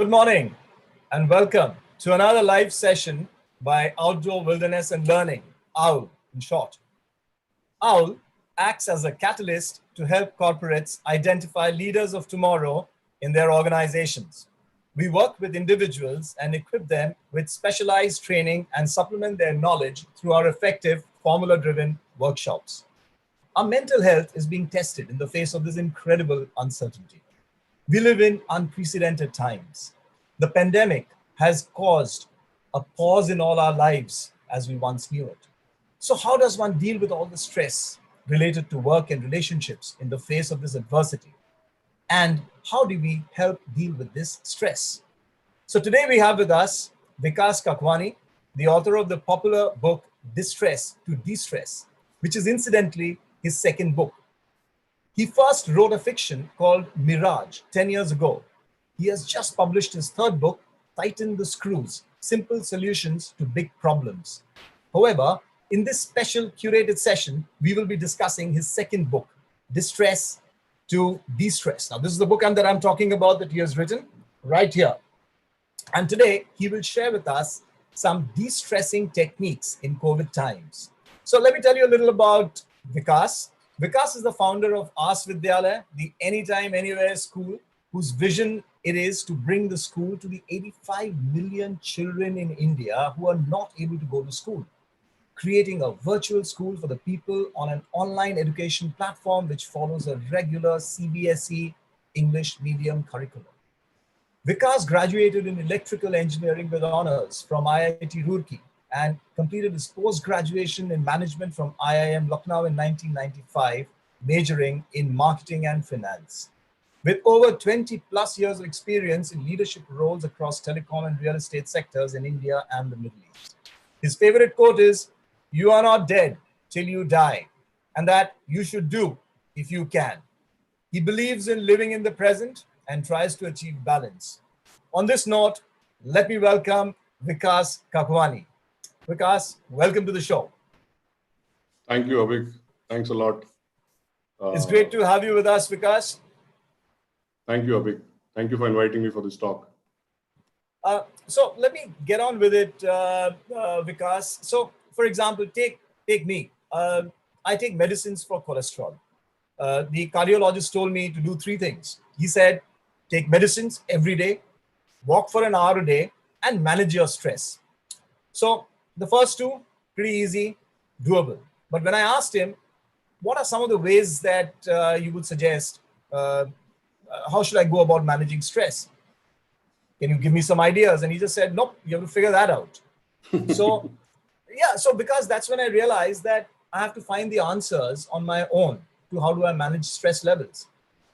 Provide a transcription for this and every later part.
Good morning and welcome to another live session by Outdoor Wilderness and Learning, OWL in short. OWL acts as a catalyst to help corporates identify leaders of tomorrow in their organizations. We work with individuals and equip them with specialized training and supplement their knowledge through our effective formula-driven workshops. Our mental health is being tested in the face of this incredible uncertainty. We live in unprecedented times. The pandemic has caused a pause in all our lives as we once knew it. So how does one deal with all the stress related to work and relationships in the face of this adversity? And how do we help deal with this stress? So today we have with us Vikas Kakwani, the author of the popular book Distress to De-stress, which is incidentally his second book. He first wrote a fiction called Mirage 10 years ago. He has just published his third book, Tighten the Screws, Simple Solutions to Big Problems. However, in this special curated session, we will be discussing his second book, Distress to De-stress. Now, this is the book that I'm talking about that he has written right here. And today, he will share with us some de-stressing techniques in COVID times. So let me tell you a little about Vikas. Vikas is the founder of Aas Vidyalaya, the Anytime, Anywhere school, whose vision it is to bring the school to the 85 million children in India who are not able to go to school, creating a virtual school for the people on an online education platform which follows a regular CBSE English medium curriculum. Vikas graduated in electrical engineering with honors from IIT Roorkee and completed his post-graduation in management from IIM Lucknow in 1995, majoring in marketing and finance. With over 20 plus years of experience in leadership roles across telecom and real estate sectors in India and the Middle East. His favorite quote is, "You are not dead till you die, and that you should do if you can." He believes in living in the present and tries to achieve balance. On this note, let me welcome Vikas Kakwani. Vikas, welcome to the show. Thank you, Abhik. Thanks a lot. It's great to have you with us, Vikas. Thank you, Abhik. Thank you for inviting me for this talk. So let me get on with it, Vikas. So, for example, take me. I take medicines for cholesterol. The cardiologist told me to do three things. He said, take medicines every day, walk for an hour a day, and manage your stress. So the first two, pretty easy, doable. But when I asked him, what are some of the ways that you would suggest, how should I go about managing stress? Can you give me some ideas? And he just said, nope, you have to figure that out. So, yeah, so because that's when I realized that I have to find the answers on my own to how do I manage stress levels.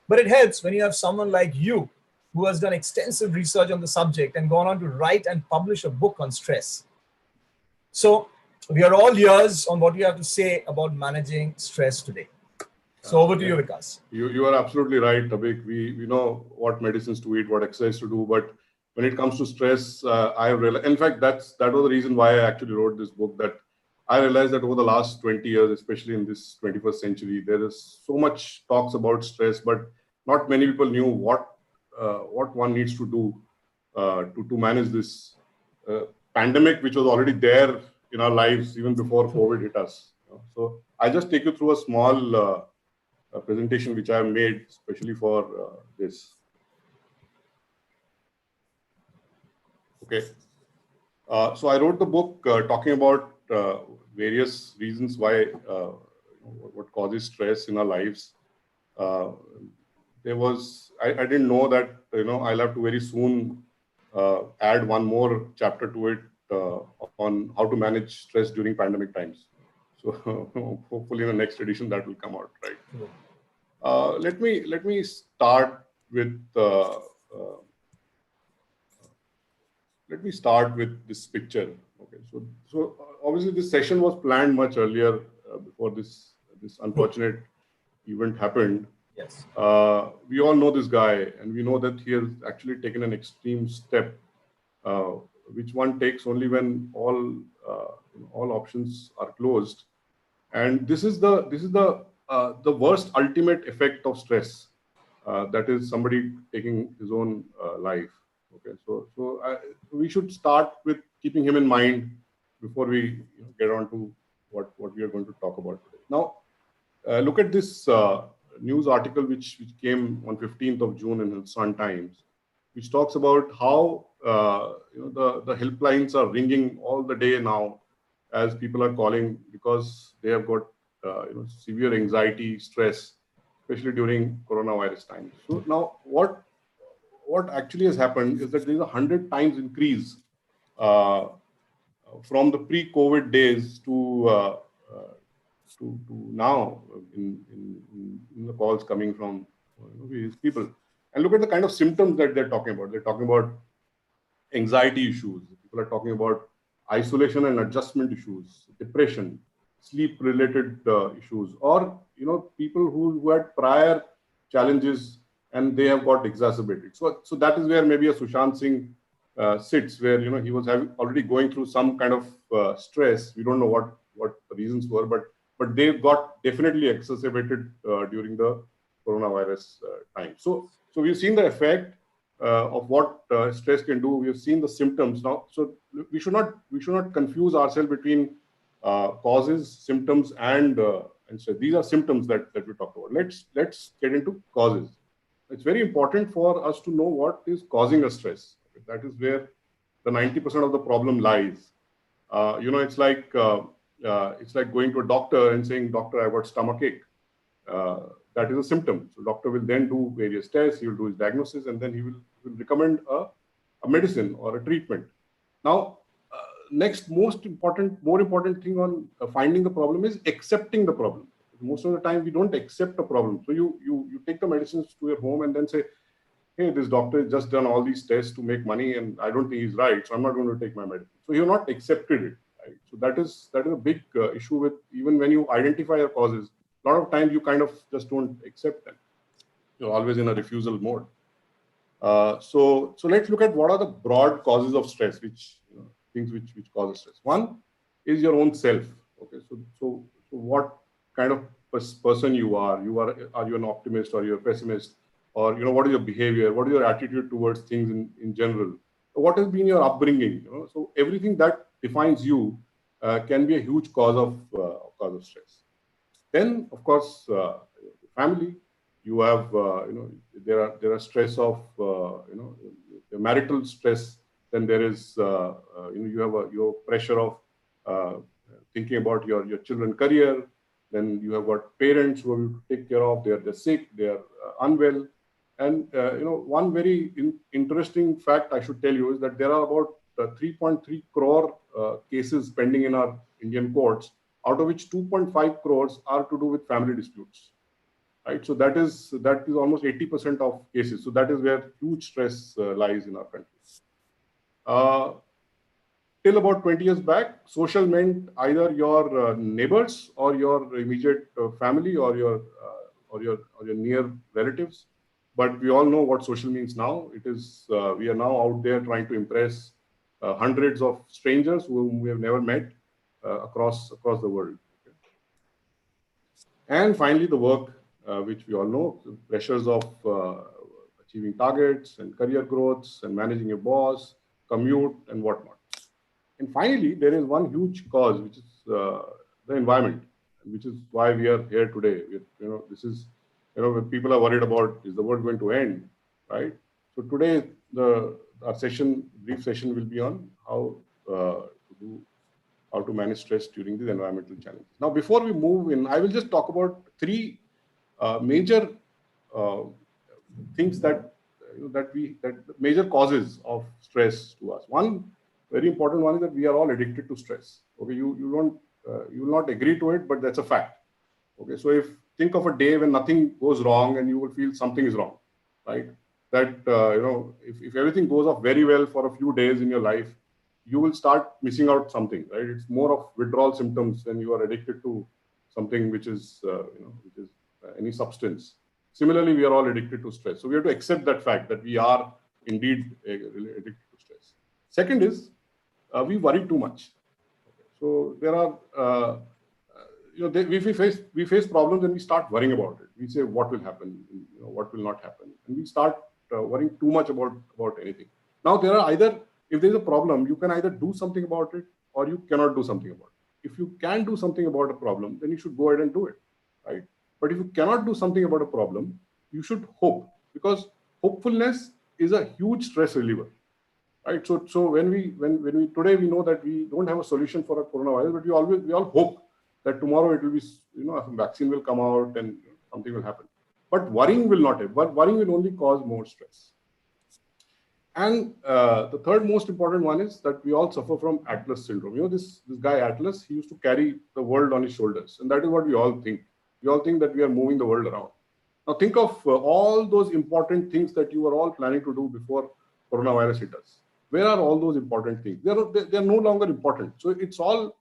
But it helps when you have someone like you who has done extensive research on the subject and gone on to write and publish a book on stress. So we are all ears on what you have to say about managing stress today. So over to you, Vikas. You are absolutely right, Abhik. We know what medicines to eat, what exercise to do, but when it comes to stress, I have realized, in fact, that was the reason why I actually wrote this book, that I realized that over the last 20 years, especially in this 21st century, there is so much talks about stress, but not many people knew what one needs to do to manage this pandemic, which was already there in our lives even before COVID hit us. So I just take you through a small presentation which I have made especially for this. Okay. So I wrote the book talking about various reasons why, what causes stress in our lives. I didn't know that, I'll have to very soon add one more chapter to it on how to manage stress during pandemic times. So hopefully in the next edition that will come out, right? Let me start with this picture. Okay, so obviously this session was planned much earlier before this unfortunate event happened. Yes. We all know this guy, and we know that he has actually taken an extreme step, which one takes only when all options are closed. And this is the worst ultimate effect of stress. That is somebody taking his own life. Okay, we should start with keeping him in mind before we get on to what we are going to talk about today. Now, look at this news article which came on 15th of June in the Sun Times, which talks about how the helplines are ringing all the day now as people are calling because they have got severe anxiety, stress, especially during coronavirus times. So now what actually has happened is that there is 100 times increase uh, from the pre-COVID days to now in the calls coming from these people. And look at the kind of symptoms that they're talking about. They're talking about anxiety issues. People are talking about isolation and adjustment issues, depression, sleep-related issues, or people who had prior challenges and they have got exacerbated. So that is where maybe a Sushant Singh sits, where he was already going through some kind of stress. We don't know what the reasons were, but they got definitely exacerbated during the coronavirus time. So we've seen the effect of what stress can do. We have seen the symptoms now. So we should not confuse ourselves between causes, symptoms, and stress. These are symptoms that we talked about. Let's get into causes. It's very important for us to know what is causing us stress. That is where the 90% of the problem lies. It's like going to a doctor and saying, "Doctor, I've got stomachache." That is a symptom. So doctor will then do various tests, he will do his diagnosis, and then he will recommend a medicine or a treatment. Now, next more important thing on finding the problem is accepting the problem. Most of the time we don't accept a problem. So you take the medicines to your home and then say, "Hey, this doctor has just done all these tests to make money and I don't think he's right, so I'm not going to take my medicine." So you're not accepted it. Right? So that is a big issue with, even when you identify your causes, a lot of times you kind of just don't accept them. You're always in a refusal mode. So let's look at what are the broad causes of stress, things which cause stress. One is your own self. Okay, so what kind of person you are? Are you an optimist or you're a pessimist? Or what is your behavior? What is your attitude towards things in general? What has been your upbringing? So everything that defines you can be a huge cause of stress. Then, of course, family. You have, there are stress of, the marital stress. Then there is, you have your pressure of thinking about your children career. Then you have got parents who you take care of. They're sick. They are unwell. And one very interesting fact I should tell you is that there are about 3.3 crore cases pending in our Indian courts, out of which 2.5 crores are to do with family disputes. Right, so that is almost 80% of cases. So that is where huge stress lies in our country. Till about 20 years back, social meant either your neighbors or your immediate family or your near relatives. But we all know what social means now. It is we are now out there trying to impress hundreds of strangers whom we have never met across the world. Okay. And finally, the work, which we all know, the pressures of achieving targets and career growths and managing a boss, commute, and whatnot. And finally, there is one huge cause, which is the environment, which is why we are here today. This is, when people are worried about, is the world going to end, right? So today, our brief session will be on how to manage stress during these environmental challenges. Now, before we move in, I will just talk about three major things that major causes of stress to us. One very important one is that we are all addicted to stress. Okay, you will not agree to it, but that's a fact. Okay, so think of a day when nothing goes wrong and you will feel something is wrong, right? That if everything goes off very well for a few days in your life, you will start missing out something, right? It's more of withdrawal symptoms when you are addicted to something which is any substance. Similarly, we are all addicted to stress. So we have to accept that fact that we are indeed addicted to stress. Second is we worry too much. Okay. So there are, we face problems and we start worrying about it. We say what will happen, what will not happen, and we start worrying too much about anything. Now there are either, if there's a problem, you can either do something about it or you cannot do something about it. If you can do something about a problem, then you should go ahead and do it, right? But if you cannot do something about a problem, you should hope, because hopefulness is a huge stress reliever, right? So when we today we know that we don't have a solution for a coronavirus, but we all hope that tomorrow it will be, a vaccine will come out and something will happen. But worrying will not have. But worrying will only cause more stress. And the third most important one is that we all suffer from Atlas syndrome. This guy Atlas, he used to carry the world on his shoulders, and that is what we all think. We all think that we are moving the world around. Now think of all those important things that you were all planning to do before coronavirus hit us. Where are all those important things? They are no longer important. So it's all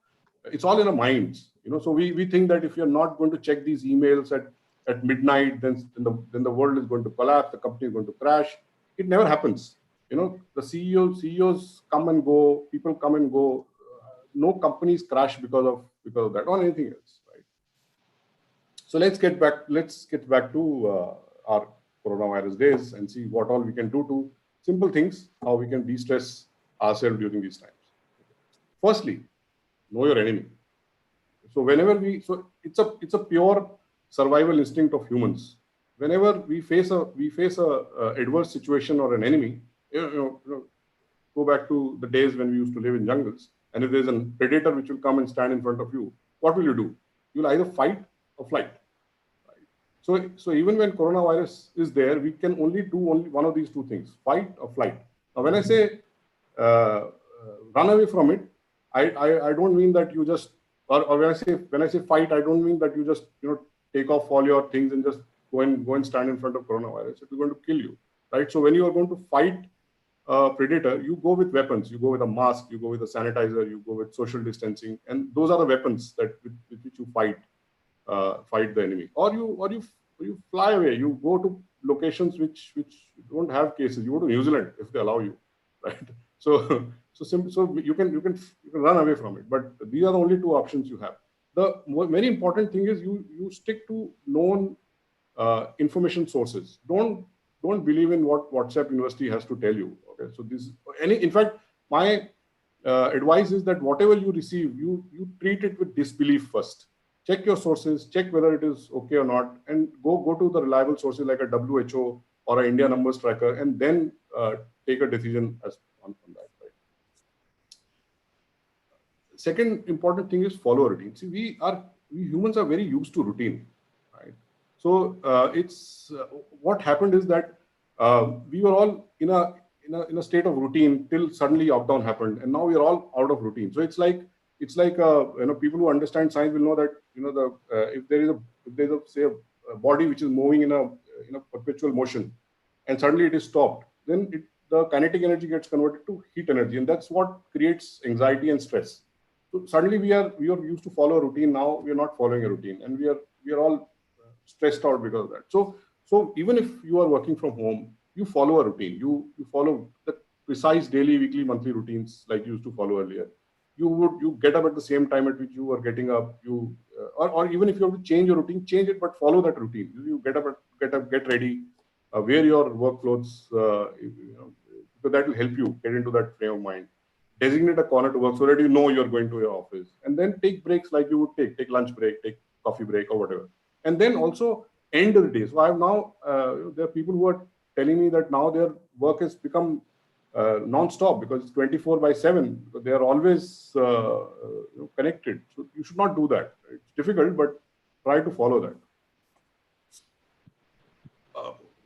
in our minds. So we think that if you're not going to check these emails at midnight, then the world is going to collapse, the company is going to crash. It never happens. The CEOs come and go, people come and go. No companies crash because of that or anything else, right? So let's get back to our coronavirus days and see what all we can do to simple things, how we can de-stress ourselves during these times. Firstly, know your enemy. So it's a pure survival instinct of humans. Whenever we face a adverse situation or an enemy, go back to the days when we used to live in jungles, and if there's a predator which will come and stand in front of you, what will you do? You'll either fight or flight. Right? So even when coronavirus is there, we can only do one of these two things: fight or flight. Now, when I say run away from it, I don't mean that you just, or when I say fight, I don't mean that you just take off all your things and just go and stand in front of coronavirus. It is going to kill you, right? So when you are going to fight predator, you go with weapons. You go with a mask, you go with a sanitizer, you go with social distancing, and those are the weapons with which you fight the enemy. Or you fly away. You go to locations which don't have cases. You go to New Zealand if they allow you, right? So you can run away from it. But these are the only two options you have. The very important thing is you stick to known information sources. Don't believe in what WhatsApp University has to tell you. Okay, so in fact, my advice is that whatever you receive, you treat it with disbelief first. Check your sources, check whether it is okay or not, and go to the reliable sources like a WHO or an India numbers tracker, and then take a decision on that. Right? Second important thing is follow a routine. See, we humans are very used to routine, right? So it's what happened is that we were all in a state of routine till suddenly lockdown happened, and now we are all out of routine. So it's like people who understand science will know that if there's a body which is moving in a perpetual motion, and suddenly it is stopped, then the kinetic energy gets converted to heat energy, and that's what creates anxiety and stress. So suddenly we are used to follow a routine. Now we are not following a routine, and we are all stressed out because of that. So even if you are working from home, you follow a routine. You follow the precise daily, weekly, monthly routines like you used to follow earlier. You get up at the same time at which you are getting up. Or even if you have to change your routine, change it, but follow that routine. You get up, get ready, wear your work clothes, because that will help you get into that frame of mind. Designate a corner to work so that you know you're going to your office, and then take breaks like you would take lunch break, take coffee break or whatever, and then also end of the day. So I have now there are people who are telling me that now their work has become non-stop because it's 24/7. Because they are always connected. So you should not do that. It's difficult, but try to follow that.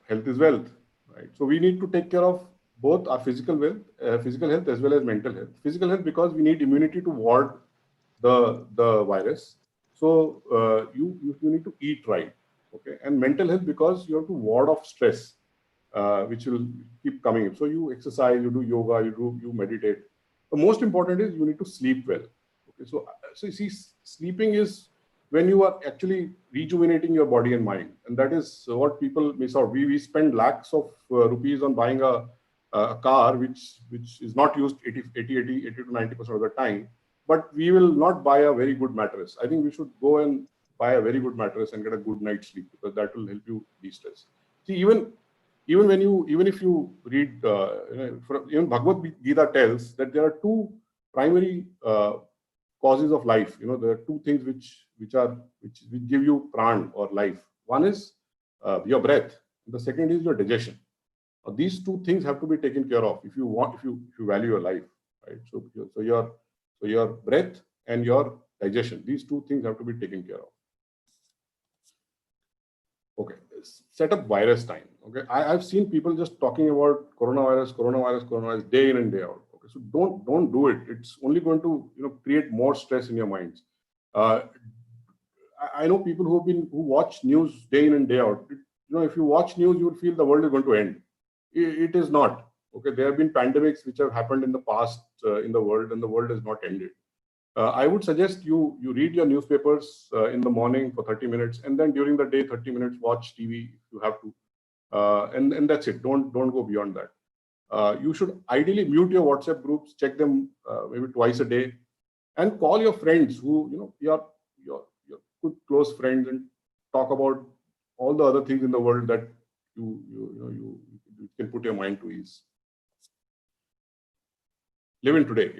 Health is wealth, right? So we need to take care of both our physical health as well as mental health. Physical health because we need immunity to ward the virus. So you need to eat right, okay? And mental health because you have to ward off stress, which will keep coming in. So you exercise, you do yoga, you meditate. The most important is you need to sleep well. Okay, so you see, sleeping is when you are actually rejuvenating your body and mind, and that is what people miss out. We spend lakhs of rupees on buying a car which is not used 80 to 90% of the time, but we will not buy a very good mattress. I think we should go and buy a very good mattress and get a good night's sleep because that will help you de-stress. See, even even if you read, even Bhagavad Gita tells that there are two primary causes of life. There are two things which give you pran or life. One is your breath. The second is your digestion. These two things have to be taken care of if you value your life, right? So your breath and your digestion, these two things have to be taken care of. Okay, set up virus time. Okay, I've seen people just talking about coronavirus day in and day out. Okay, so don't do it. It's only going to create more stress in your minds. Uh, I know people who watch news day in and day out. If you watch news, you will feel the world is going to end. It is not. Okay, there have been pandemics which have happened in the past in the world, and the world has not ended. I would suggest you read your newspapers in the morning for 30 minutes, and then during the day 30 minutes watch TV if you have to, and that's it. Don't go beyond that. You should ideally mute your WhatsApp groups, check them maybe twice a day, and call your friends who your good close friends, and talk about all the other things in the world that you can put your mind to ease. Live in today.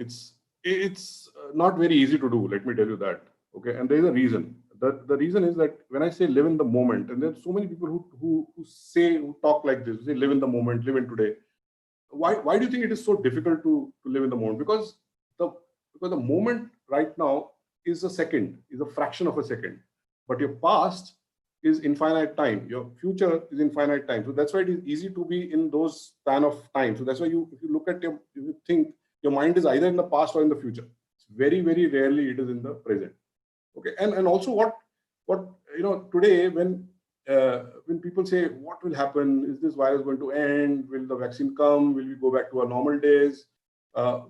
It's not very easy to do, let me tell you that. Okay, and there is a reason. The reason is that when I say live in the moment, and there's so many people who talk like this, they live in the moment, live in today. Why do you think it is so difficult to live in the moment? Because the moment right now is a fraction of a second, but your past is infinite time. Your future is infinite time. So that's why it is easy to be in those span of time. So that's why if you look at you think your mind is either in the past or in the future. It's very, very rarely it is in the present. Okay, and also what today when people say what will happen, is this virus going to end, will the vaccine come, will we go back to our normal days?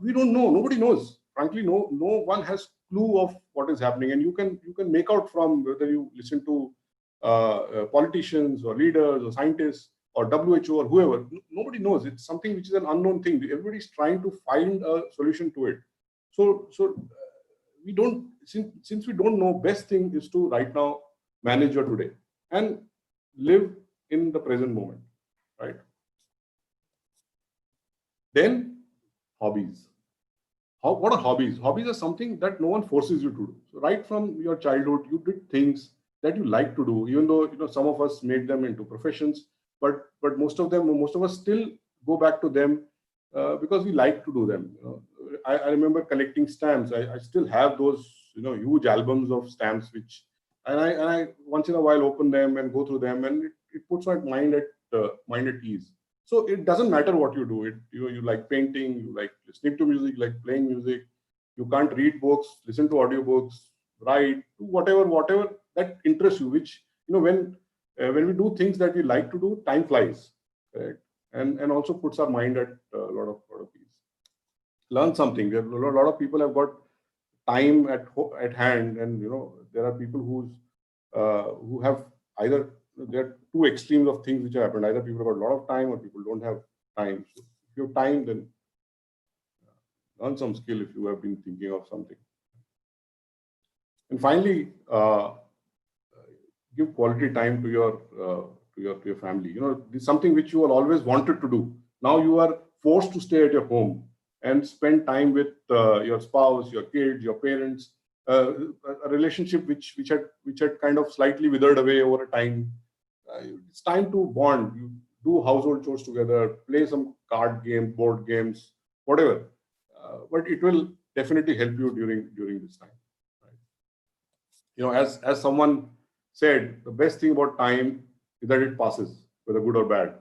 We don't know. Nobody knows. Frankly, no one has clue of what is happening, and you can make out from whether you listen to politicians or leaders or scientists or WHO or whoever. Nobody knows. It's something which is an unknown thing. Everybody's trying to find a solution to it. So we don't, since we don't know, best thing is to right now manage your today and live in the present moment, right? Then hobbies. What are hobbies? Hobbies are something that no one forces you to do. So right from your childhood, you did things that you like to do, even though some of us made them into professions, but most of us still go back to them because we like to do them. I remember collecting stamps. I still have those huge albums of stamps, and I once in a while open them and go through them, and it puts my mind at ease. So it doesn't matter what you do. You like painting, you like listening to music, like playing music. You can't read books, listen to audiobooks, write, do whatever that interests you. Which when we do things that we like to do, time flies, correct? And also puts our mind at a lot of peace. Learn something. There are a lot of people have got time at hand, and there are people who have either, there are two extremes of things which have happened. Either people have got a lot of time or people don't have time. So if you have time, then learn some skill if you have been thinking of something. And finally, give quality time to your family. This is something which you have always wanted to do. Now you are forced to stay at your home and spend time with your spouse, your kids, your parents. A relationship which had kind of slightly withered away over a time. It's time to bond. You do household chores together, play some card games, board games, whatever. But it will definitely help you during this time. Right? As someone said, the best thing about time is that it passes, whether good or bad.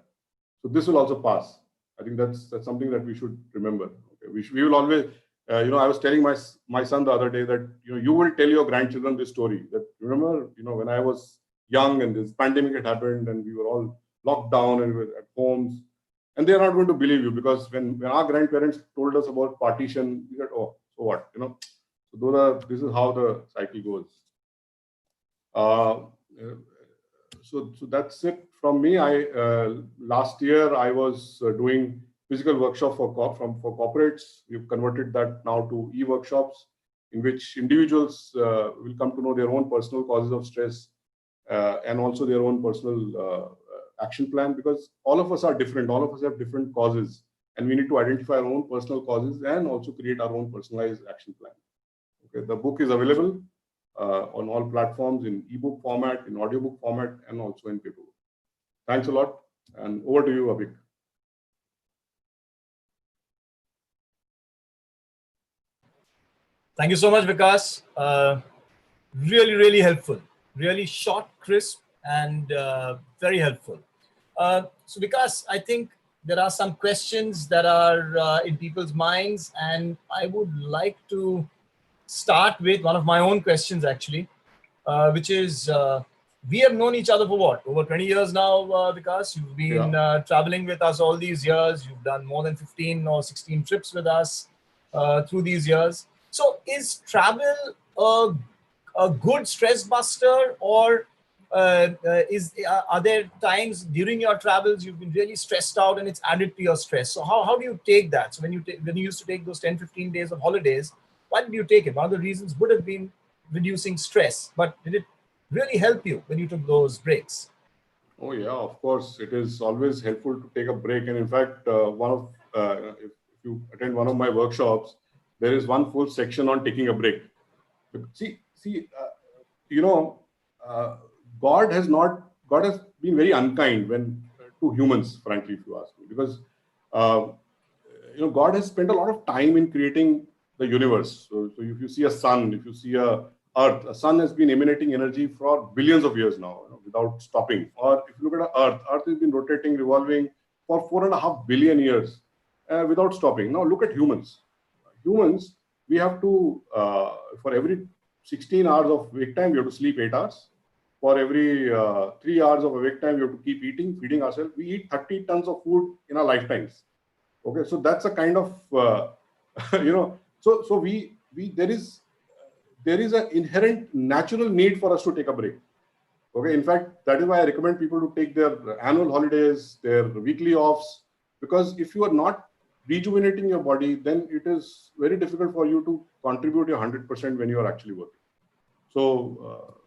So this will also pass. I think that's something that we should remember. Okay? We will always. I was telling my son the other day that you will tell your grandchildren this story. That remember, when I was young and this pandemic had happened and we were all locked down and we were at homes, and they are not going to believe you, because when our grandparents told us about partition, we said, oh, so what? So this is how the cycle goes. So that's it from me. Last year I was doing physical workshop for corporates. We've converted that now to e-workshops, in which individuals will come to know their own personal causes of stress and also their own personal action plan, because all of us are different. All of us have different causes, and we need to identify our own personal causes and also create our own personalized action plan. Okay, the book is available on all platforms in ebook format, in audiobook format, and also in paper book. Thanks a lot, and over to you, Abhik. Thank you so much, Vikas. Really, really helpful. Really short, crisp, and very helpful. So, Vikas, I think there are some questions that are in people's minds, and I would like to start with one of my own questions, actually, which is we have known each other for what? Over 20 years now, Vikas. You've been traveling with us all these years. You've done more than 15 or 16 trips with us through these years. So is travel a good stress buster, or are there times during your travels you've been really stressed out and it's added to your stress? So how do you take that? So when you used to take those 10, 15 days of holidays, why did you take it? One of the reasons would have been reducing stress, but did it really help you when you took those breaks? Oh yeah, of course. It is always helpful to take a break. And in fact, if you attend one of my workshops, there is one full section on taking a break. See, you know, uh, God has been very unkind to humans, frankly, if you ask me, because uh, God has spent a lot of time in creating the universe. So if you see a sun, if you see a sun has been emanating energy for billions of years now, without stopping. Or if you look at Earth has been rotating, revolving for 4.5 billion years without stopping. Now look at humans. Humans, we have to for every 16 hours of wake time, we have to sleep 8 hours. For every 3 hours of awake time, we have to keep eating, feeding ourselves. We eat 30 tons of food in our lifetimes. Okay, so that's a kind of so we there is an inherent natural need for us to take a break. Okay, in fact, that is why I recommend people to take their annual holidays, their weekly offs, because if you are not rejuvenating your body, then it is very difficult for you to contribute your 100% when you are actually working. So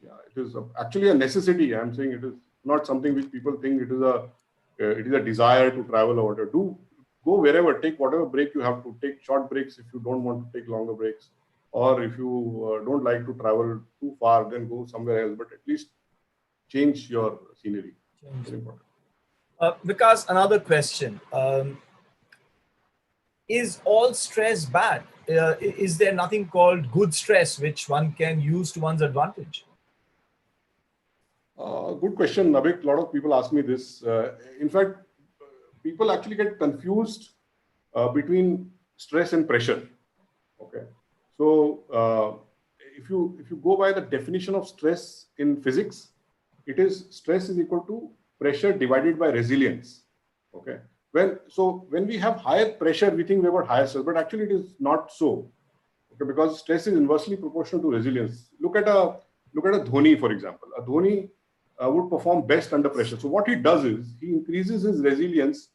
yeah, it is actually a necessity. I'm saying it is not something which people think it is a desire to travel or whatever. Go wherever, take whatever break you have to take. Short breaks if you don't want to take longer breaks, or if you don't like to travel too far, then go somewhere else. But at least change your scenery. Very important. Vikas, another question. Is all stress bad? Is there nothing called good stress which one can use to one's advantage? Good question, Nabik. A lot of people ask me this. In fact, people actually get confused between stress and pressure. Okay, so if you go by the definition of stress in physics, it is stress is equal to pressure divided by resilience. Okay, when we have higher pressure, we think we have got higher stress, but actually it is not so. Okay, because stress is inversely proportional to resilience. Look at a Dhoni, for example. A Dhoni would perform best under pressure. So what he does is he increases his resilience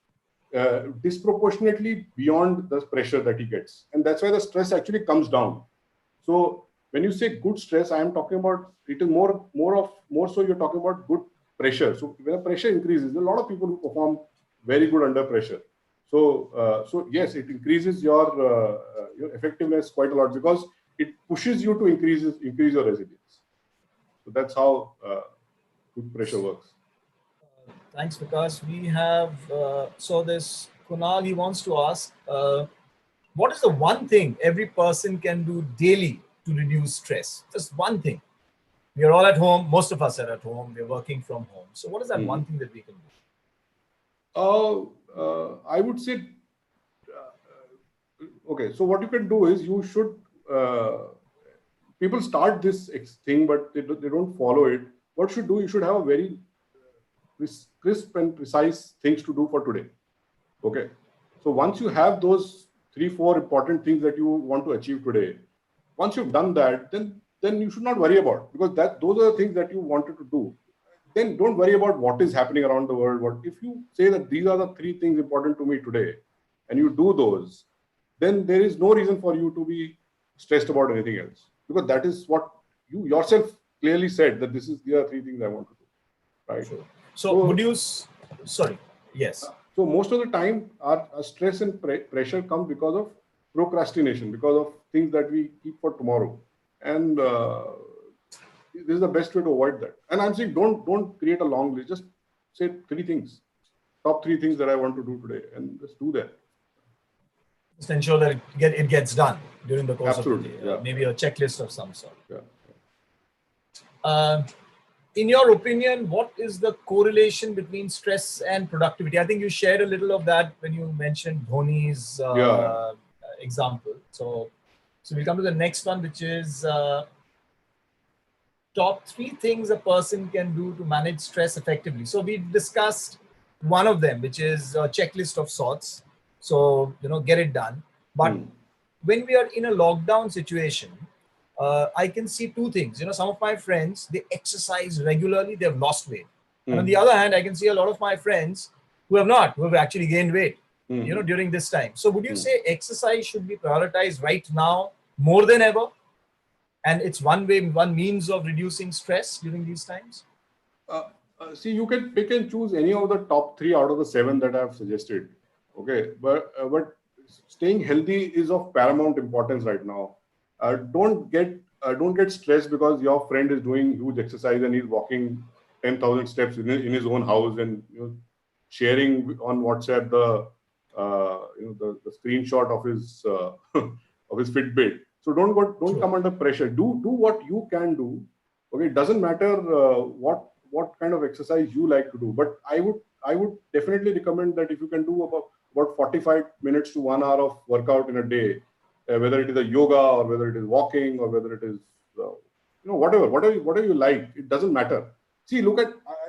disproportionately beyond the pressure that he gets, and that's why the stress actually comes down. So when you say good stress, I am talking about it is more so you're talking about good pressure. So when the pressure increases, there are a lot of people who perform very good under pressure. So yes, it increases your effectiveness quite a lot because it pushes you to increase your resilience. So that's how good pressure works. Thanks, Vikas. We have so this Kunal. He wants to ask, what is the one thing every person can do daily to reduce stress? Just one thing. We are all at home. Most of us are at home. We're working from home. So what is that one thing that we can do? I would say, okay, so what you can do is you should, people start this thing, but they don't follow it. What you should do, you should have a very crisp and precise things to do for today. Okay. So once you have those 3-4 important things that you want to achieve today, once you've done that, then you should not worry about, because those are the things that you wanted to do. Then don't worry about what is happening around the world. If you say that these are the 3 things important to me today, and you do those, then there is no reason for you to be stressed about anything else, because that is what you yourself clearly said, that these are 3 things I want to do. Right. Sure. So would you, sorry, yes. So most of the time, our stress and pressure comes because of procrastination, because of things that we keep for tomorrow. And this is the best way to avoid that. And I'm saying don't create a long list. Just say 3 things, top 3 things that I want to do today, and just do that. Just ensure that it gets done during the course Absolutely, of the day. Maybe a checklist of some sort. Yeah. In your opinion, what is the correlation between stress and productivity? I think you shared a little of that when you mentioned Dhoni's example. So we'll come to the next one, which is top 3 things a person can do to manage stress effectively. So we discussed one of them, which is a checklist of sorts. So, get it done. But when we are in a lockdown situation, I can see 2 things. Some of my friends, they exercise regularly, they've lost weight. And on the other hand, I can see a lot of my friends who have actually gained weight, during this time. So would you say exercise should be prioritized right now more than ever? And it's one means of reducing stress during these times? See, you can pick and choose any of the top 3 out of the 7 that I've suggested. Okay, but staying healthy is of paramount importance right now. Don't get stressed because your friend is doing huge exercise and he's walking 10,000 steps in his own house and sharing on WhatsApp the screenshot of his of his Fitbit. So don't come under pressure. Do what you can do. Okay, it doesn't matter what kind of exercise you like to do, but I would definitely recommend that if you can do about 45 minutes to 1 hour of workout in a day, whether it is a yoga or whether it is walking or whether it is whatever you like, it doesn't matter. See, I'll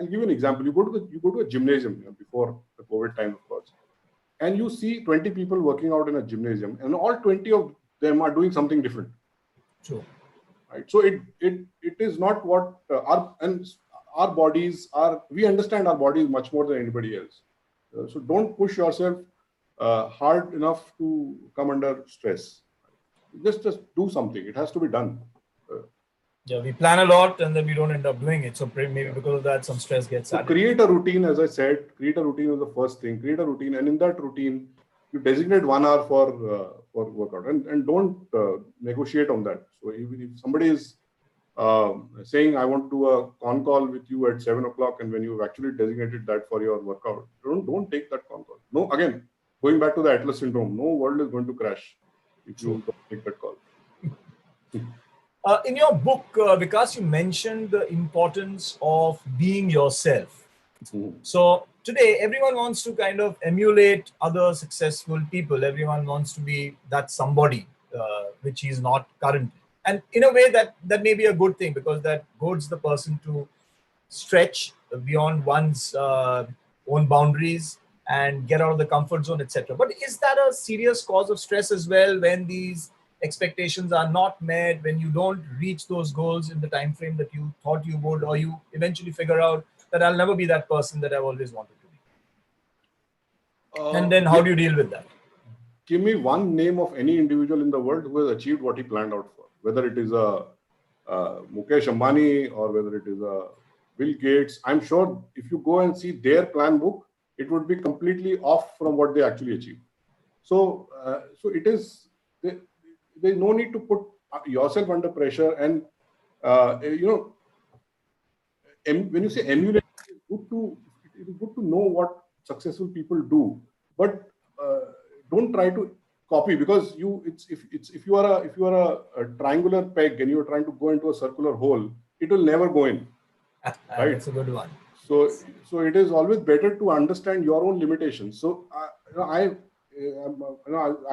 give you an example. You go to a gymnasium before the COVID time, of course, and you see 20 people working out in a gymnasium, and all 20 of them are doing something different. True. Right. So it is not what our bodies are. We understand our bodies much more than anybody else. So don't push yourself hard enough to come under stress. Just do something. It has to be done. We plan a lot and then we don't end up doing it. So maybe because of that, some stress gets added. So create a routine, as I said. Create a routine is the first thing. Create a routine, and in that routine, you designate 1 hour for workout, and don't negotiate on that. So if somebody is saying, I want to do a con call with you at 7 o'clock, and when you've actually designated that for your workout, don't take that con call. No, again, going back to the Atlas syndrome, no world is going to crash if you don't take that call. In your book, Vikas, you mentioned the importance of being yourself. So today, everyone wants to kind of emulate other successful people. Everyone wants to be that somebody, which he's not currently. And in a way, that may be a good thing, because that goads the person to stretch beyond one's own boundaries and get out of the comfort zone, etc. But is that a serious cause of stress as well, when these expectations are not met, when you don't reach those goals in the time frame that you thought you would, or you eventually figure out that I'll never be that person that I've always wanted to be? And then how do you deal with that? Give me one name of any individual in the world who has achieved what he planned out for, whether it is a Mukesh Ambani or whether it is a Bill Gates. I'm sure if you go and see their plan book, it would be completely off from what they actually achieved. So it is, there's no need to put yourself under pressure. And when you say emulate, it is good to know what successful people do, but don't try to copy, because if you are a triangular peg and you are trying to go into a circular hole, it will never go in. Right? That's a good one. So it is always better to understand your own limitations. So I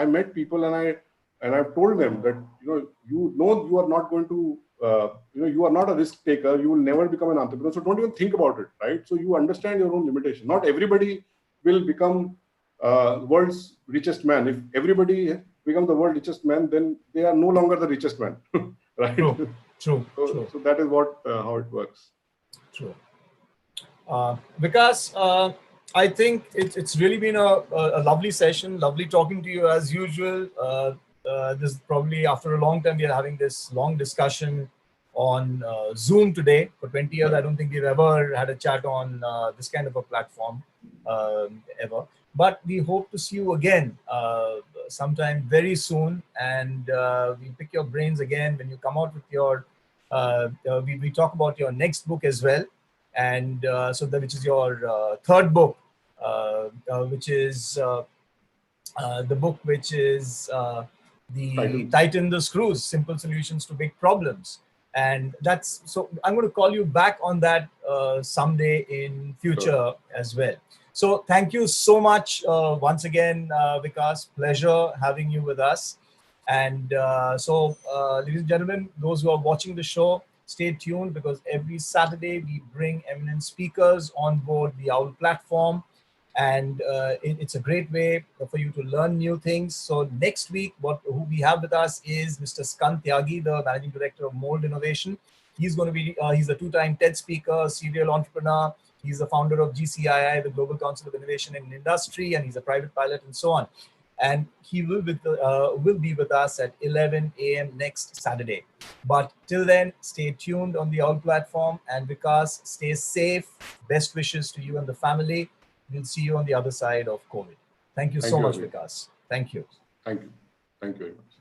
met people and I've told them that you are not going to you are not a risk taker. You will never become an entrepreneur. So don't even think about it. Right? So you understand your own limitation. Not everybody will become world's richest man. If everybody becomes the world's richest man, then they are no longer the richest man. Right? True. So that is what how it works. True. Vikas, I think it's really been a lovely session, lovely talking to you as usual. This probably after a long time we are having this long discussion on Zoom today. For 20 years, I don't think we've ever had a chat on this kind of a platform ever. But we hope to see you again sometime very soon, and we pick your brains again when you come out with your. We talk about your next book as well, and which is your third book, which is the book which is the Titans. Tighten the Screws: Simple Solutions to Big Problems. And that's so. I'm going to call you back on that someday in future Sure. as well. So thank you so much once again, Vikas. Pleasure having you with us. And ladies and gentlemen, those who are watching the show, stay tuned, because every Saturday we bring eminent speakers on board the OWL platform, and it's a great way for you to learn new things. So next week, who we have with us is Mr. Skant Tyagi, the Managing Director of Mold Innovation. He's going to be he's a two-time TED speaker, serial entrepreneur. He's the founder of GCII, the Global Council of Innovation in Industry, and he's a private pilot and so on. And he will be with us at 11 a.m. next Saturday. But till then, stay tuned on the OWL platform. And Vikas, stay safe. Best wishes to you and the family. We'll see you on the other side of COVID. Thank you Thank so you, much, Abhi. Vikas. Thank you. Thank you. Thank you very much.